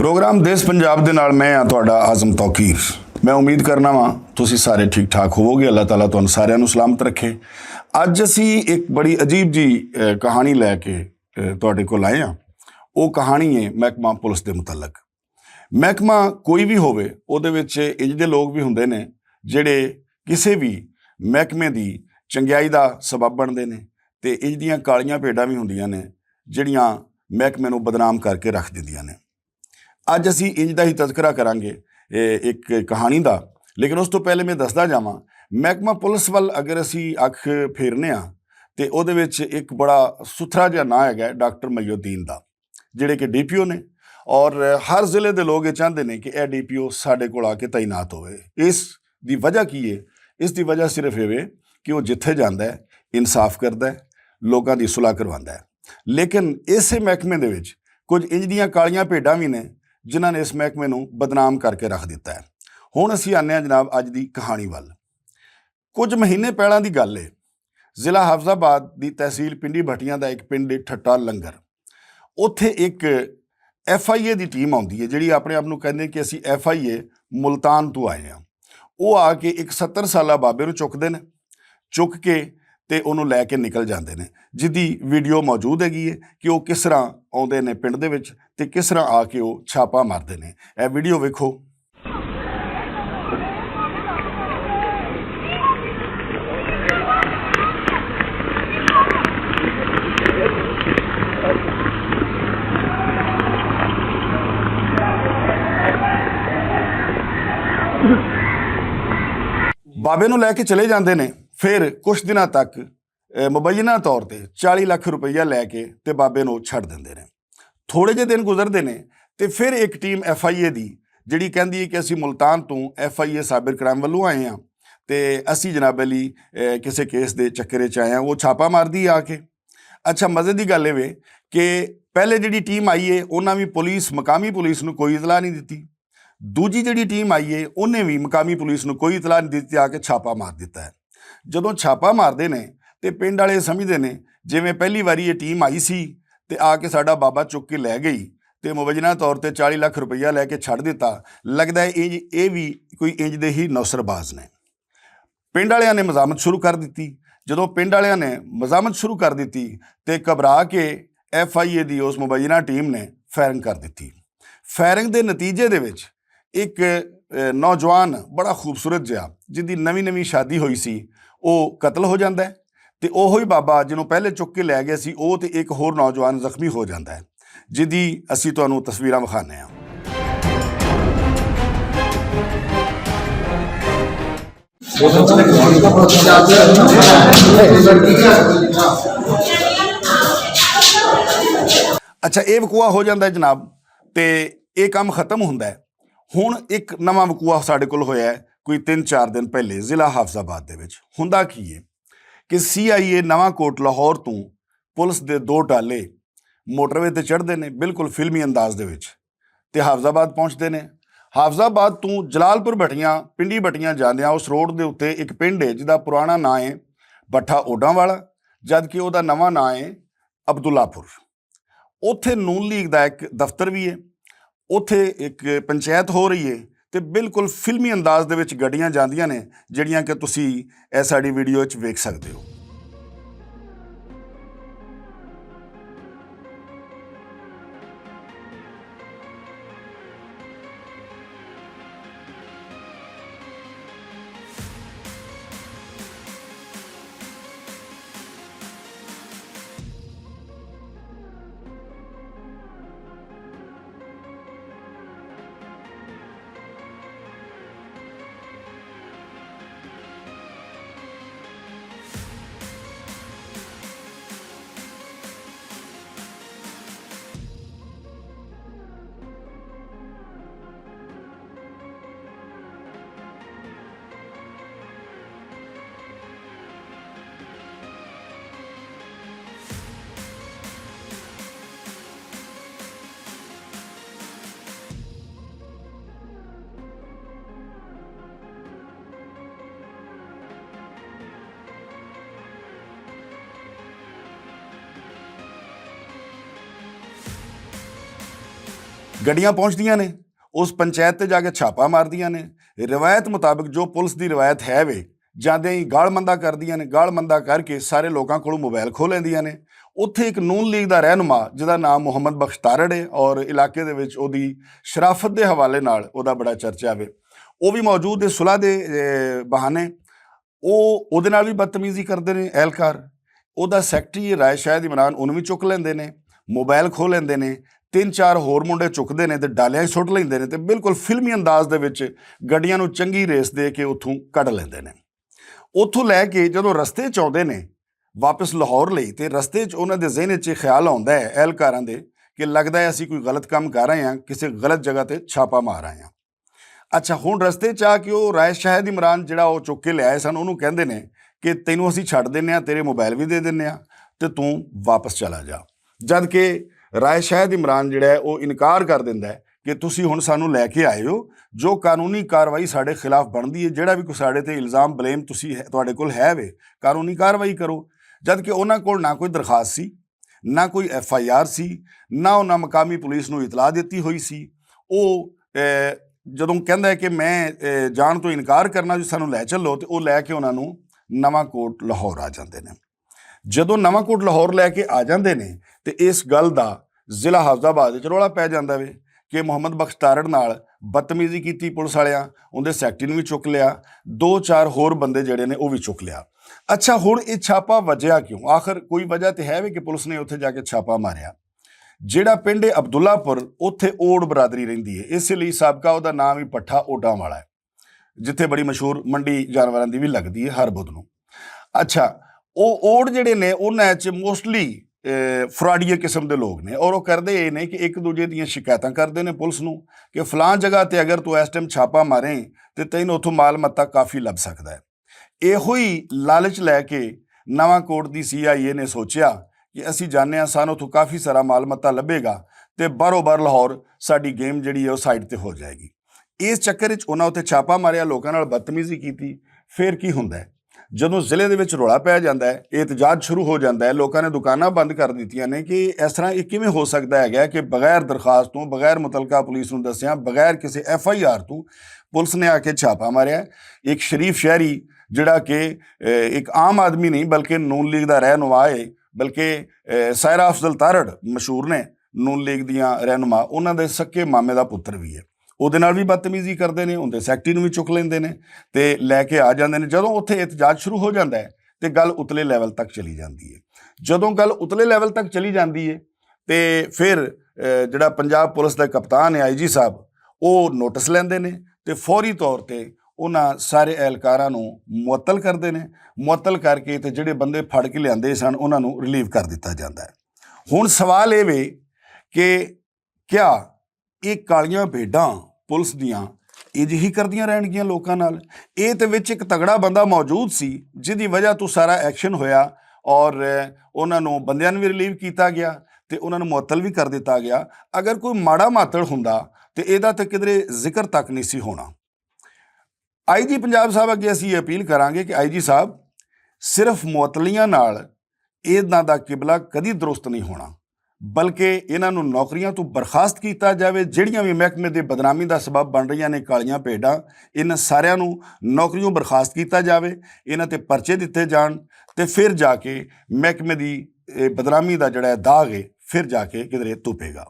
Programme देश पंजाब दे नाल मैं हाँ तुहाडा आज़म तौकीर। मैं उम्मीद करना वा तुसी सारे ठीक ठाक होवोगे। अल्लाह ताला तुहानू सारिਆਂ ਨੂੰ सलामत रखे। अज असी एक बड़ी अजीब जी कहानी लैके तुहाडे कोल आए हाँ। वो कहानी है महकमा पुलिस के मुतलक। महकमा कोई भी होवे उहदे विच इंज दे लोग भी हुंदे ने जिहड़े किसी भी महकमे की चंगियाई का सबब बनते हैं ते इंज दियां कालियां भेडां भी हुंदियां ने जिहड़ियां महकमे नूं बदनाम करके रख दिंदियां ने। अज असी इंज का ही तज़करा करांगे एक कहानी का, लेकिन उस तो पहले मैं दसदा जावां महकमा पुलिस वाल अगर असी अख फेरने तो उहदे विच एक बड़ा सुथरा जिहा नां है डॉक्टर मईउद्दीन का, जिहड़े कि DPO ने और हर जिले के लोग ये चाहते हैं कि यह DPO साडे कोल आके तैनात होवे। इस दी वजह की है? इस दी वजह सिर्फ ये कि वह जिथे जाता है इंसाफ करता है, लोगों की सुलह करवाता है। लेकिन इस महकमे दे विच कुछ इंज दियां कालियां भेडां भी ने जिन्हां ने इस महकमे नूं बदनाम करके रख दिता है। हुण असीं आने जनाब अज दी कहानी वाल। कुछ महीने पहलां दी गल है, जिला हाफजाबाद की तहसील पिंडी भट्टियां का एक पिंड ठट्टा लंगर, उत्थे एक FIA की टीम आउंदी है जिहड़ी अपने आप नूं कहंदे कि असीं FIA मुल्तान तो आए हैं। वो आके एक 70 साला बाबे नूं चुकदे ने, चुक के ते उहनूं लैके निकल जाते हैं, जिहदी वीडियो मौजूद हैगी है कि वो किस तरह आउंदे ने पिंड दे विच ते किस तरह आके वो छापा मारते हैं। यह वीडियो वेखो। बाबे नूं लैके चले जाते हैं। फिर कुछ दिनों तक मुबैना तौर पर 40 लाख रुपया लैके ते बाबे नूं छड्ड दिंदे ने। थोड़े जे दिन गुजरते हैं तो फिर एक टीम FIA की जिहड़ी कहंदी है कि असीं मुल्तान तो FIA साइबर क्राइम वालों आए हैं तो असीं जनाब अली किसी केस के चक्कर च आए हैं। वो छापा मारदी आके। अच्छा, मज़े की गल ये कि पहले जिहड़ी टीम आई है उन्हें भी पुलिस मकामी पुलिस नूं कोई इतला नहीं दी। दूजी जिहड़ी टीम आई है उन्हें भी मकामी पुलिस नूं कोई इतला नहीं दी, आके छापा मार दिता है। जदों छापा मारते हैं तो पिंड वाले समझते हैं जिवें पहली बारी ये टीम आई सी ते आके साडा बाबा चुक के लै गई तो मुबैना तौर पर 40 लाख रुपया लैके छड्ड दिता। लगता है ये भी कोई इंज दे ही नौसरबाज ने। पिंड वालियां ने मजामत शुरू कर दी। जदों पिंड वालियां ने मजामत शुरू कर दी तो घबरा के FIA की उस मुबैना टीम ने फायरिंग कर दी। फायरिंग के नतीजे दे विच एक नौजवान बड़ा खूबसूरत जिहा जिहदी नवीं नवीं शादी हुई सी वो कतल हो जाता है तो ओही बाबा जिन्हों पहले चुक के लै गया सी वो तो एक होर नौजवान जख्मी हो जाता है, जिहदी असीं तुहानूं तस्वीरां विखाने हैं। अच्छा, ये वकूआ हो जाता है जनाब तो ये काम खत्म होंदा है। हुण एक नवा वकूआ साडे कोल होया है कोई 3-4 दिन पहले जिला हाफजाबाद दे विच। हुंदा की है कि CIA नवां कोट लाहौर तो पुलिस के 2 टाले मोटरवे ते चढ़ते हैं बिल्कुल फिल्मी अंदाज दे विच ते हाफजाबाद पहुँचते हैं। हाफजाबाद तो जलालपुर भट्टियां पिंडी भट्टियां जांदियां उस रोड के उत्ते एक पिंड है जिसका पुराना नाम है भट्ठा ओडां वाला, जबकि उसका नवां नाम है अब्दुल्लापुर। उत्थे नून लीग का एक दफ्तर भी है, उत्थे एक पंचायत हो रही है तो बिल्कुल फिल्मी अंदाज दे विच गड्डियां जांदियां ने जिहड़ियां कि तुसी इह साडी वीडियो च वेख सकदे हो। ਗੱਡੀਆਂ ਪਹੁੰਚਦੀਆਂ ਨੇ, ਉਸ ਪੰਚਾਇਤ ਤੇ ਜਾ ਕੇ ਛਾਪਾ ਮਾਰਦੀਆਂ ਨੇ। ਰਿਵਾਇਤ ਮੁਤਾਬਕ ਜੋ ਪੁਲਿਸ ਦੀ ਰਿਵਾਇਤ ਹੈ ਵੇ, ਜਾਂਦਿਆਂ ਹੀ ਗਾਲਮੰਦਾ ਕਰਦੀਆਂ ਨੇ, ਗਾਲਮੰਦਾ ਕਰਕੇ ਸਾਰੇ ਲੋਕਾਂ ਕੋਲੋਂ ਮੋਬਾਈਲ ਖੋਹ ਲੈਂਦੀਆਂ ਨੇ। ਉੱਥੇ ਇੱਕ ਨੂਨ ਲੀਗ ਦਾ ਰਹਿਨੁਮਾ ਜਿਹਦਾ ਨਾਮ ਮੁਹੰਮਦ ਬਖਸ਼ ਤਾਰੜ ਹੈ ਔਰ ਇਲਾਕੇ ਦੇ ਵਿੱਚ ਉਹਦੀ ਸ਼ਰਾਫਤ ਦੇ ਹਵਾਲੇ ਨਾਲ ਉਹਦਾ ਬੜਾ ਚਰਚਾ ਵੇ, ਉਹ ਵੀ ਮੌਜੂਦ ਹੈ। ਸੁਲ੍ਹਾ ਦੇ ਬਹਾਨੇ ਉਹਦੇ ਨਾਲ ਵੀ ਬਦਤਮੀਜ਼ੀ ਕਰਦੇ ਨੇ ਐਲਕਾਰ। ਉਹਦਾ ਸੈਕਟਰੀ ਰਾਏ ਸ਼ਾਹਿਦ ਇਮਰਾਨ ਉਹਨੂੰ ਵੀ ਚੁੱਕ ਲੈਂਦੇ ਨੇ, ਮੋਬਾਈਲ ਖੋਹ ਲੈਂਦੇ ਨੇ, 3-4 ਹੋਰ ਮੁੰਡੇ ਚੁੱਕਦੇ ਨੇ ਤੇ ਡਾਲਿਆਂ 'ਚ ਸੁੱਟ ਲੈਂਦੇ ਨੇ ਤੇ ਬਿਲਕੁਲ ਫਿਲਮੀ ਅੰਦਾਜ਼ ਦੇ ਵਿੱਚ ਗੱਡੀਆਂ ਨੂੰ ਚੰਗੀ ਰੇਸ ਦੇ ਕੇ ਉੱਥੋਂ ਕੱਢ ਲੈਂਦੇ ਨੇ। ਉੱਥੋਂ ਲੈ ਕੇ ਜਦੋਂ ਰਸਤੇ 'ਚ ਆਉਂਦੇ ਨੇ ਵਾਪਸ ਲਾਹੌਰ ਲਈ, ਤੇ ਰਸਤੇ 'ਚ ਉਹਨਾਂ ਦੇ ਜ਼ਿਹਨ 'ਚ ਖਿਆਲ ਆਉਂਦਾ ਹੈ ਐਲਕਾਰਾਂ ਦੇ ਕਿ ਲੱਗਦਾ ਹੈ ਅਸੀਂ ਕੋਈ ਗਲਤ ਕੰਮ ਕਰ ਰਹੇ ਹਾਂ, ਕਿਸੇ ਗਲਤ ਜਗ੍ਹਾ 'ਤੇ ਛਾਪਾ ਮਾਰ ਆਏ ਹਾਂ। ਅੱਛਾ, ਹੁਣ ਰਸਤੇ 'ਚ ਆ ਕੇ ਉਹ ਰਾਏ ਸ਼ਾਹਿਦ ਇਮਰਾਨ ਜਿਹੜਾ ਉਹ ਚੁੱਕ ਕੇ ਲਿਆਏ ਸਨ, ਉਹਨੂੰ ਕਹਿੰਦੇ ਨੇ ਕਿ ਤੈਨੂੰ ਅਸੀਂ ਛੱਡ ਦਿੰਦੇ ਹਾਂ, ਤੇਰੇ ਮੋਬਾਈਲ ਵੀ ਦੇ ਦਿੰਦੇ ਹਾਂ ਤੇ ਤੂੰ ਵਾਪਸ ਚਲਾ ਜਾ। ਜਦ ਕਿ ਰਾਏ ਸ਼ਾਹਿਦ ਇਮਰਾਨ ਜਿਹੜਾ ਹੈ ਉਹ ਇਨਕਾਰ ਕਰ ਦਿੰਦਾ ਹੈ ਕਿ ਤੁਸੀਂ ਹੁਣ ਸਾਨੂੰ ਲੈ ਕੇ ਆਏ ਹੋ, ਜੋ ਕਾਨੂੰਨੀ ਕਾਰਵਾਈ ਸਾਡੇ ਖਿਲਾਫ ਬਣਦੀ ਹੈ, ਜਿਹੜਾ ਵੀ ਕੋਈ ਸਾਡੇ 'ਤੇ ਇਲਜ਼ਾਮ ਬਲੇਮ ਤੁਸੀਂ ਤੁਹਾਡੇ ਕੋਲ ਹੈ ਵੇ, ਕਾਨੂੰਨੀ ਕਾਰਵਾਈ ਕਰੋ। ਜਦ ਕਿ ਉਹਨਾਂ ਕੋਲ ਨਾ ਕੋਈ ਦਰਖਾਸਤ ਸੀ, ਨਾ ਕੋਈ FIR ਸੀ, ਨਾ ਉਹਨਾਂ ਮਕਾਮੀ ਪੁਲਿਸ ਨੂੰ ਇਤਲਾਹ ਦਿੱਤੀ ਹੋਈ ਸੀ। ਉਹ ਜਦੋਂ ਕਹਿੰਦਾ ਹੈ ਕਿ ਮੈਂ ਜਾਣ ਤੋਂ ਇਨਕਾਰ ਕਰਨਾ, ਜੀ ਸਾਨੂੰ ਲੈ ਚੱਲੋ, ਤੇ ਉਹ ਲੈ ਕੇ ਉਹਨਾਂ ਨੂੰ ਨਵਾਂਕੋਟ ਲਾਹੌਰ ਆ ਜਾਂਦੇ ਨੇ। ਜਦੋਂ ਨਵਾਂਕੋਟ ਲਾਹੌਰ ਲੈ ਕੇ ਆ ਜਾਂਦੇ ਨੇ ਤੇ ਇਸ ਗੱਲ ਦਾ ਜ਼ਿਲ੍ਹਾ ਹਾਫਜ਼ਾਬਾਦ ਵਿੱਚ ਰੌਲਾ ਪੈ ਜਾਂਦਾ ਵੇ ਕਿ ਮੁਹੰਮਦ ਬਖਸ਼ ਤਾਰੜ ਨਾਲ ਬਦਤਮੀਜ਼ੀ ਕੀਤੀ ਪੁਲਿਸ ਵਾਲਿਆਂ, ਉਹਦੇ ਸੈਕਟਰੀ ਨੂੰ ਵੀ ਚੁੱਕ ਲਿਆ, 2-4 ਹੋਰ ਬੰਦੇ ਜਿਹੜੇ ਨੇ ਉਹ ਵੀ ਚੁੱਕ ਲਿਆ। ਅੱਛਾ, ਹੁਣ ਇਹ ਛਾਪਾ ਵਜਿਆ ਕਿਉਂ? ਆਖਰ ਕੋਈ ਵਜ੍ਹਾ ਤੇ ਹੈ ਵੀ ਕਿ ਪੁਲਿਸ ਨੇ ਉੱਥੇ ਜਾ ਕੇ ਛਾਪਾ ਮਾਰਿਆ। ਜਿਹੜਾ ਪਿੰਡ ਹੈ ਅਬਦੁੱਲਾਪੁਰ, ਉੱਥੇ ਓੜ ਬਰਾਦਰੀ ਰਹਿੰਦੀ ਹੈ, ਇਸੇ ਲਈ ਸਾਬਕਾ ਉਹਦਾ ਨਾਮ ਹੀ ਪੱਠਾ ਓਡਾਂ ਵਾਲਾ ਹੈ, ਜਿੱਥੇ ਬੜੀ ਮਸ਼ਹੂਰ ਮੰਡੀ ਜਾਨਵਰਾਂ ਦੀ ਵੀ ਲੱਗਦੀ ਹੈ ਹਰ ਬੁੱਧ ਨੂੰ। ਅੱਛਾ, ਉਹ ਓੜ ਜਿਹੜੇ ਨੇ ਉਹਨਾਂ 'ਚ ਮੋਸਟਲੀ ਫਰਾਡੀਏ ਕਿਸਮ ਦੇ ਲੋਕ ਨੇ, ਔਰ ਉਹ ਕਰਦੇ ਇਹ ਨੇ ਕਿ ਇੱਕ ਦੂਜੇ ਦੀਆਂ ਸ਼ਿਕਾਇਤਾਂ ਕਰਦੇ ਨੇ ਪੁਲਿਸ ਨੂੰ ਕਿ ਫਲਾਂ ਜਗ੍ਹਾ 'ਤੇ ਅਗਰ ਤੂੰ ਇਸ ਟਾਈਮ ਛਾਪਾ ਮਾਰੇ ਤੇ ਤੈਨੂੰ ਉੱਥੋਂ ਮਾਲ ਮੱਤਾ ਕਾਫੀ ਲੱਭ ਸਕਦਾ ਹੈ। ਇਹੋ ਹੀ ਲਾਲਚ ਲੈ ਕੇ ਨਵਾਂਕੋਟ ਦੀ CIA ਨੇ ਸੋਚਿਆ ਕਿ ਅਸੀਂ ਜਾਣਦੇ ਹਾਂ ਸਾਨੂੰ ਉੱਥੋਂ ਕਾਫੀ ਸਾਰਾ ਮਾਲ ਮੱਤਾ ਲੱਭੇਗਾ ਤੇ ਬਾਰੋ ਬਾਰ ਲਾਹੌਰ ਸਾਡੀ ਗੇਮ ਜਿਹੜੀ ਹੈ ਉਹ ਸਾਈਡ 'ਤੇ ਹੋ ਜਾਏਗੀ। ਇਸ ਚੱਕਰ ਵਿੱਚ ਉਹਨਾਂ ਉੱਥੇ ਛਾਪਾ ਮਾਰਿਆ, ਲੋਕਾਂ ਨਾਲ ਬਦਤਮੀਜ਼ੀ ਕੀਤੀ। ਫਿਰ ਕੀ ਹੁੰਦਾ ਹੈ, ਜਦੋਂ ਜ਼ਿਲ੍ਹੇ ਦੇ ਵਿੱਚ ਰੌਲਾ ਪੈ ਜਾਂਦਾ ਹੈ, ਇਹਤਜਾਜ ਸ਼ੁਰੂ ਹੋ ਜਾਂਦਾ ਹੈ, ਲੋਕਾਂ ਨੇ ਦੁਕਾਨਾਂ ਬੰਦ ਕਰ ਦਿੱਤੀਆਂ ਨੇ ਕਿ ਇਸ ਤਰ੍ਹਾਂ ਇਹ ਕਿਵੇਂ ਹੋ ਸਕਦਾ ਹੈਗਾ ਕਿ ਬਗੈਰ ਦਰਖਾਸਤ ਤੋਂ, ਬਗੈਰ ਮੁਤਲਕਾ ਪੁਲਿਸ ਨੂੰ ਦੱਸਿਆ, ਬਗੈਰ ਕਿਸੇ FIR ਤੋਂ ਪੁਲਿਸ ਨੇ ਆ ਕੇ ਛਾਪਾ ਮਾਰਿਆ। ਇੱਕ ਸ਼ਰੀਫ ਸ਼ਹਿਰੀ ਜਿਹੜਾ ਕਿ ਇੱਕ ਆਮ ਆਦਮੀ ਨਹੀਂ ਬਲਕਿ ਨੂਨ ਲੀਗ ਦਾ ਰਹਿਨੁਮਾ ਹੈ, ਬਲਕਿ ਸਾਇਰਾ ਅਫਜ਼ਲ ਤਾਰੜ ਮਸ਼ਹੂਰ ਨੇ ਨੂਨ ਲੀਗ ਦੀਆਂ ਰਹਿਨੁਮਾ, ਉਹਨਾਂ ਦੇ ਸਕੇ ਮਾਮੇ ਦਾ ਪੁੱਤਰ ਵੀ ਹੈ, ਉਹਦੇ ਨਾਲ ਵੀ ਬਦਤਮੀਜ਼ੀ ਕਰਦੇ ਨੇ, ਉਹਦੇ ਸੈਕਟਰੀ ਨੂੰ ਵੀ ਚੁੱਕ ਲੈਂਦੇ ਨੇ ਤੇ ਲੈ ਕੇ ਆ ਜਾਂਦੇ ਨੇ। ਜਦੋਂ ਉੱਥੇ ਇਤਜਾਜ ਸ਼ੁਰੂ ਹੋ ਜਾਂਦਾ ਹੈ ਤੇ ਗੱਲ ਉਤਲੇ ਲੈਵਲ ਤੱਕ ਚਲੀ ਜਾਂਦੀ ਹੈ। ਜਦੋਂ ਗੱਲ ਉਤਲੇ ਲੈਵਲ ਤੱਕ ਚਲੀ ਜਾਂਦੀ ਹੈ ਤੇ ਫਿਰ ਜਿਹੜਾ ਪੰਜਾਬ ਪੁਲਿਸ ਦਾ ਕਪਤਾਨ ਹੈ IG ਸਾਹਿਬ, ਉਹ ਨੋਟਿਸ ਲੈਂਦੇ ਨੇ ਤੇ ਫੌਰੀ ਤੌਰ 'ਤੇ ਉਹਨਾਂ ਸਾਰੇ ਐਲਕਾਰਾਂ ਨੂੰ ਮੁਅੱਤਲ ਕਰਦੇ ਨੇ। ਮੁਅੱਤਲ ਕਰਕੇ ਤੇ ਜਿਹੜੇ ਬੰਦੇ ਫੜ ਕੇ ਲਿਆਂਦੇ ਸਨ ਉਹਨਾਂ ਨੂੰ ਰਿਲੀਵ ਕਰ ਦਿੱਤਾ ਜਾਂਦਾ ਹੈ। ਹੁਣ ਸਵਾਲ ਇਹ ਵੇ ਕਿ ਕਿਆ ਇਹ ਕਾਲੀਆਂ ਭੇਡਾਂ ਪੁਲਿਸ ਦੀਆਂ ਇੰਝ ਹੀ ਕਰਦੀਆਂ ਰਹਿਣਗੀਆਂ ਲੋਕਾਂ ਨਾਲ? ਇਹ ਤੇ ਵਿੱਚ ਇੱਕ ਤਗੜਾ ਬੰਦਾ ਮੌਜੂਦ ਸੀ ਜਿਹਦੀ ਵਜ੍ਹਾ ਤੋਂ ਸਾਰਾ ਐਕਸ਼ਨ ਹੋਇਆ ਔਰ ਉਹਨਾਂ ਨੂੰ ਬੰਦਿਆਂ ਨੂੰ ਵੀ ਰਿਲੀਵ ਕੀਤਾ ਗਿਆ ਤੇ ਉਹਨਾਂ ਨੂੰ ਮੁਅੱਤਲ ਵੀ ਕਰ ਦਿੱਤਾ ਗਿਆ। ਅਗਰ ਕੋਈ ਮਾੜਾ ਮਾਤੜ ਹੁੰਦਾ ਤੇ ਇਹਦਾ ਤਾਂ ਕਿਧਰੇ ਜ਼ਿਕਰ ਤੱਕ ਨਹੀਂ ਸੀ ਹੋਣਾ। IG ਪੰਜਾਬ ਸਾਹਿਬ ਅੱਗੇ ਅਸੀਂ ਇਹ ਅਪੀਲ ਕਰਾਂਗੇ ਕਿ IG ਸਾਹਿਬ, ਸਿਰਫ ਮੁਅੱਤਲੀਆਂ ਨਾਲ ਇਹਨਾਂ ਦਾ ਕਿਬਲਾ ਕਦੀ ਦਰੁਸਤ ਨਹੀਂ ਹੋਣਾ, ਬਲਕਿ ਇਹਨਾਂ ਨੂੰ ਨੌਕਰੀਆਂ ਤੋਂ ਬਰਖਾਸਤ ਕੀਤਾ ਜਾਵੇ। ਜਿਹੜੀਆਂ ਵੀ ਮਹਿਕਮੇ ਦੇ ਬਦਨਾਮੀ ਦਾ ਸਬਬ ਬਣ ਰਹੀਆਂ ਨੇ ਕਾਲੀਆਂ ਭੇਡਾਂ, ਇਹਨਾਂ ਸਾਰਿਆਂ ਨੂੰ ਨੌਕਰੀਆਂ ਬਰਖਾਸਤ ਕੀਤਾ ਜਾਵੇ, ਇਹਨਾਂ 'ਤੇ ਪਰਚੇ ਦਿੱਤੇ ਜਾਣ ਤੇ ਫਿਰ ਜਾ ਕੇ ਮਹਿਕਮੇ ਦੀ ਬਦਨਾਮੀ ਦਾ ਜਿਹੜਾ ਦਾਗ ਹੈ ਫਿਰ ਜਾ ਕੇ ਕਿਧਰੇ ਧੁੱਪੇਗਾ।